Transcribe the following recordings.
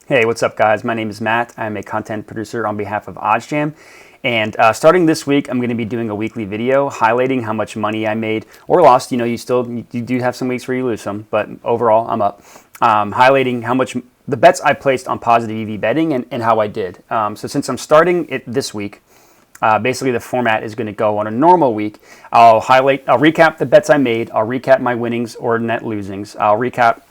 Hey, what's up, guys? My name is Matt. I'm a content producer on behalf of OddsJam. And starting this week, I'm going to be doing a weekly video highlighting how much money I made or lost. You know, you do have some weeks where you lose some, but overall, I'm up. Highlighting how much the bets I placed on positive EV betting and how I did. So since I'm starting it this week, basically the format is going to go on a normal week. I'll recap the bets I made. I'll recap my winnings or net losings. I'll recap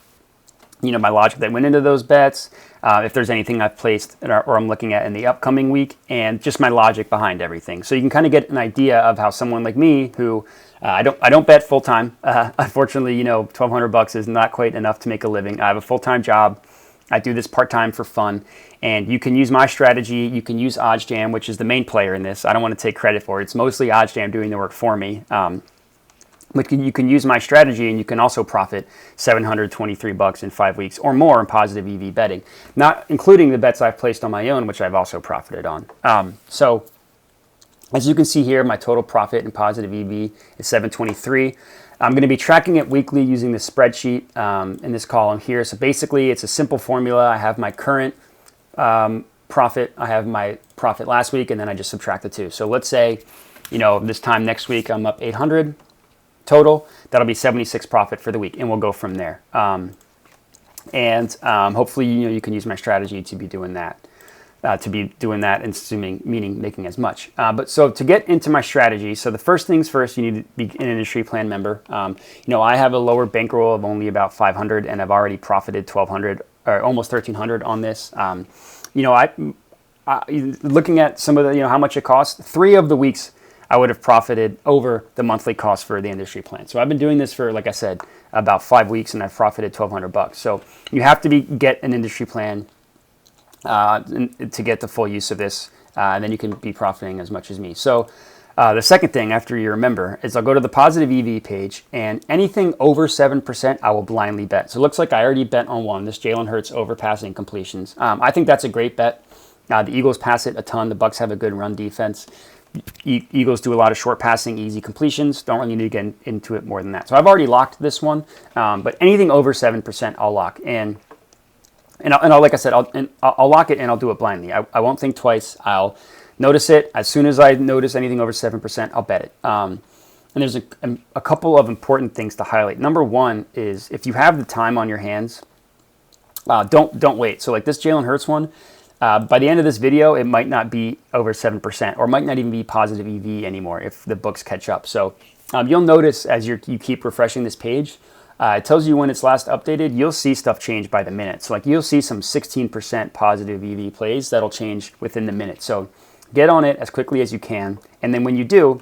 my logic that went into those bets, if there's anything I've placed or I'm looking at in the upcoming week, and just my logic behind everything. So you can kind of get an idea of how someone like me, who I don't bet full time. Unfortunately, $1,200 is not quite enough to make a living. I have a full-time job. I do this part-time for fun, and you can use my strategy. You can use OddsJam, which is the main player in this. I don't want to take credit for it. It's mostly OddsJam doing the work for me. But you can use my strategy, and you can also profit $723 in 5 weeks or more in positive EV betting, not including the bets I've placed on my own, which I've also profited on. So as you can see here, my total profit in positive EV is $723. I'm going to be tracking it weekly using the spreadsheet in this column here. So basically, it's a simple formula. I have my current profit. I have my profit last week, and then I just subtract the two. So let's say, this time next week, I'm up 800. Total, that'll be 76 profit for the week, and we'll go from there. Hopefully, you can use my strategy to be doing that. Meaning making as much. But so to get into my strategy, so the first things first, you need to be an industry plan member. I have a lower bankroll of only about 500, and I've already profited 1,200 or almost 1,300 on this. Looking at some of the, how much it costs, 3 of the weeks I would have profited over the monthly cost for the industry plan. So I've been doing this for, like I said, about 5 weeks, and I've profited $1,200. So you have to get an industry plan to get the full use of this, and then you can be profiting as much as me. So the second thing after you're a member is I'll go to the positive EV page, and anything over 7% I will blindly bet. So it looks like I already bet on one, this Jalen Hurts over passing completions. I think that's a great bet. The Eagles pass it a ton. The Bucks have a good run defense. Eagles do a lot of short passing, easy completions. Don't really need to get into it more than that. So I've already locked this one, but anything over 7% I'll lock. And I'll, like I said, I'll lock it and I'll do it blindly. I won't think twice. I'll notice it. As soon as I notice anything over 7%, I'll bet it. And there's a couple of important things to highlight. Number one is if you have the time on your hands, don't wait. So like this Jalen Hurts one, by the end of this video, it might not be over 7% or might not even be positive EV anymore if the books catch up. So you'll notice as you keep refreshing this page, it tells you when it's last updated. You'll see stuff change by the minute. So like you'll see some 16% positive EV plays that'll change within the minute. So get on it as quickly as you can. And then when you do,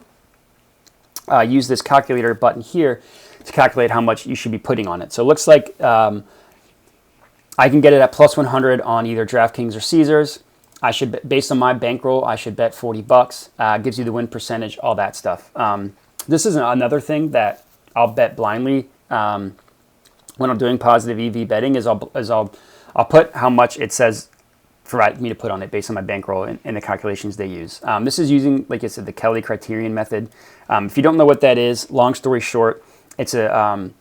use this calculator button here to calculate how much you should be putting on it. So it looks like I can get it at plus 100 on either DraftKings or Caesars. Based on my bankroll, I should bet $40. Gives you the win percentage, all that stuff. This is another thing that I'll bet blindly when I'm doing positive EV betting is I'll put how much it says for me to put on it based on my bankroll and the calculations they use. This is using, like I said, the Kelly criterion method. If you don't know what that is, long story short, it's a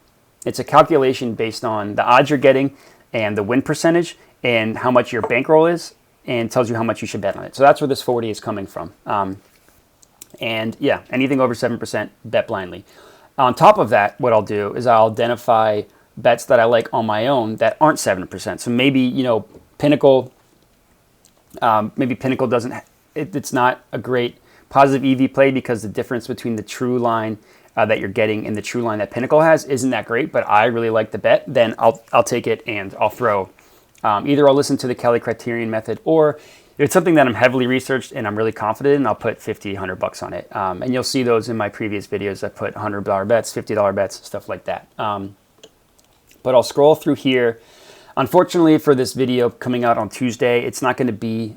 calculation based on the odds you're getting and the win percentage and how much your bankroll is, and tells you how much you should bet on it. So that's where this 40 is coming from. And yeah, anything over 7%, bet blindly. On top of that, what I'll do is I'll identify bets that I like on my own that aren't 7%. So maybe, Pinnacle doesn't, it's not a great positive EV play because the difference between the true line that you're getting and the true line that Pinnacle has isn't that great, but I really like the bet, then I'll take it and I'll throw. Either I'll listen to the Kelly criterion method, or if it's something that I'm heavily researched and I'm really confident in, I'll put $50, $100 on it. And you'll see those in my previous videos. I put $100 bets, $50 bets, stuff like that. But I'll scroll through here. Unfortunately for this video coming out on Tuesday, it's not going to be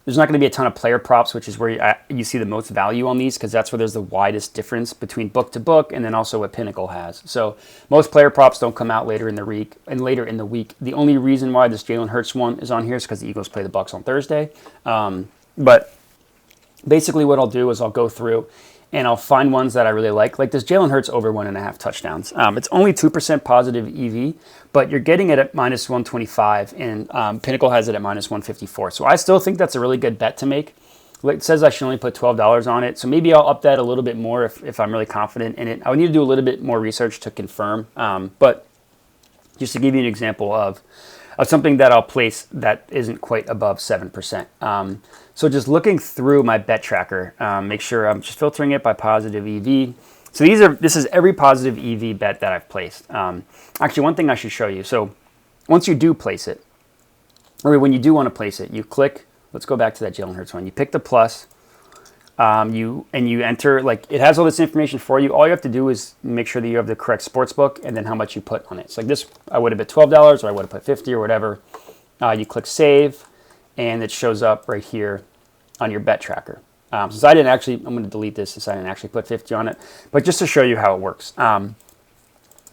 there's not going to be a ton of player props, which is where you see the most value on these, because that's where there's the widest difference between book to book and then also what Pinnacle has. So most player props don't come out later in the week. The only reason why this Jalen Hurts one is on here is because the Eagles play the Bucks on Thursday. But basically what I'll do is I'll go through and I'll find ones that I really like this Jalen Hurts over 1.5 touchdowns. It's only 2% positive EV, but you're getting it at minus 125, and Pinnacle has it at minus 154. So I still think that's a really good bet to make. It says I should only put $12 on it, so maybe I'll up that a little bit more if I'm really confident in it. I would need to do a little bit more research to confirm, but just to give you an example of something that I'll place that isn't quite above 7%. So just looking through my bet tracker, make sure I'm just filtering it by positive EV. So this is every positive EV bet that I've placed. Actually, one thing I should show you. So once you do place it, or when you do want to place it, you click. Let's go back to that Jalen Hurts one. You pick the plus. You enter, it has all this information for you. All you have to do is make sure that you have the correct sports book and then how much you put on it. So like this, I would have put $12 or I would have put 50 or whatever. You click save and it shows up right here on your bet tracker. Since I didn't actually, I'm going to delete this since I didn't actually put 50 on it, but just to show you how it works.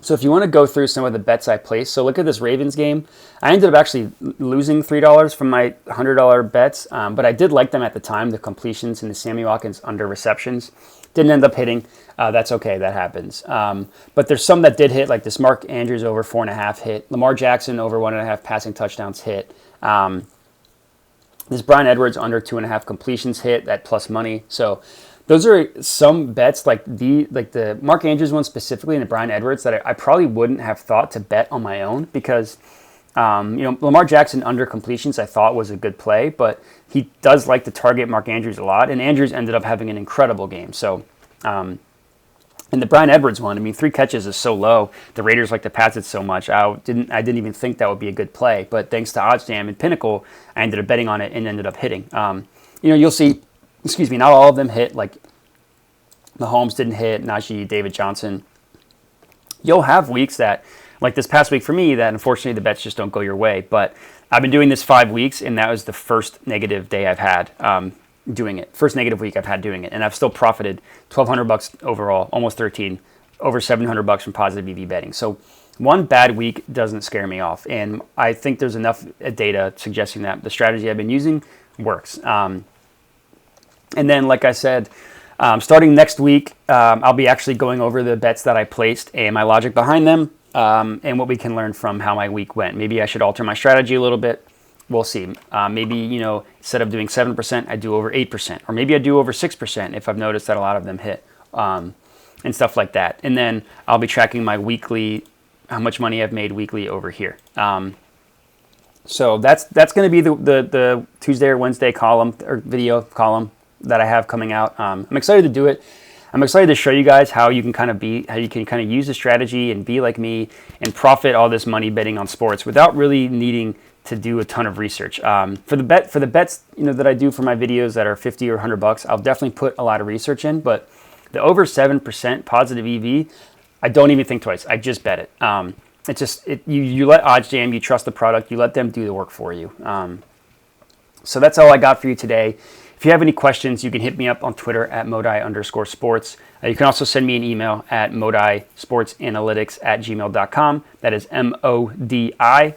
So if you want to go through some of the bets I placed, so look at this Ravens game. I ended up actually losing $3 from my $100 bets, but I did like them at the time, the completions and the Sammy Watkins under receptions. Didn't end up hitting. That's okay, that happens. But there's some that did hit, like this Mark Andrews over 4.5 hit. Lamar Jackson over 1.5 passing touchdowns hit. This Bryan Edwards under 2.5 completions hit, that plus money. So those are some bets like the Mark Andrews one specifically and the Bryan Edwards that I probably wouldn't have thought to bet on my own because, Lamar Jackson under completions I thought was a good play, but he does like to target Mark Andrews a lot, and Andrews ended up having an incredible game. So, and the Bryan Edwards one, 3 catches is so low. The Raiders like to pass it so much. I didn't even think that would be a good play, but thanks to OddsJam and Pinnacle, I ended up betting on it and ended up hitting. You'll see. Not all of them hit, like Mahomes didn't hit, Najee, David Johnson. You'll have weeks that, like this past week for me, that unfortunately the bets just don't go your way. But I've been doing this 5 weeks, and that was the first negative day I've had doing it. First negative week I've had doing it, and I've still profited $1,200 overall, almost 13, over $700 from positive EV betting. So one bad week doesn't scare me off, and I think there's enough data suggesting that the strategy I've been using works. And then, like I said, starting next week, I'll be actually going over the bets that I placed and my logic behind them and what we can learn from how my week went. Maybe I should alter my strategy a little bit. We'll see. Maybe, instead of doing 7%, I do over 8%. Or maybe I do over 6% if I've noticed that a lot of them hit and stuff like that. And then I'll be tracking my weekly, how much money I've made weekly over here. So that's going to be the Tuesday or Wednesday column or video column that I have coming out. I'm excited to do it. I'm excited to show you guys how you can kind of use the strategy and be like me and profit all this money betting on sports without really needing to do a ton of research. For the bets that I do for my videos that are 50 or $100, I'll definitely put a lot of research in. But the over 7% positive EV, I don't even think twice. I just bet it. You let OddsJam, you trust the product, you let them do the work for you. So that's all I got for you today. If you have any questions, you can hit me up on Twitter at Modi_sports. You can also send me an email at modisportsanalytics@gmail.com. That is MODI.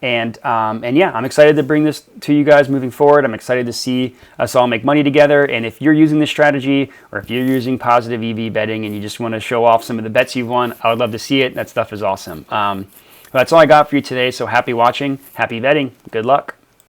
And yeah, I'm excited to bring this to you guys moving forward. I'm excited to see us all make money together. And if you're using this strategy or if you're using positive EV betting and you just want to show off some of the bets you've won, I would love to see it. That stuff is awesome. That's all I got for you today. So happy watching, happy betting. Good luck.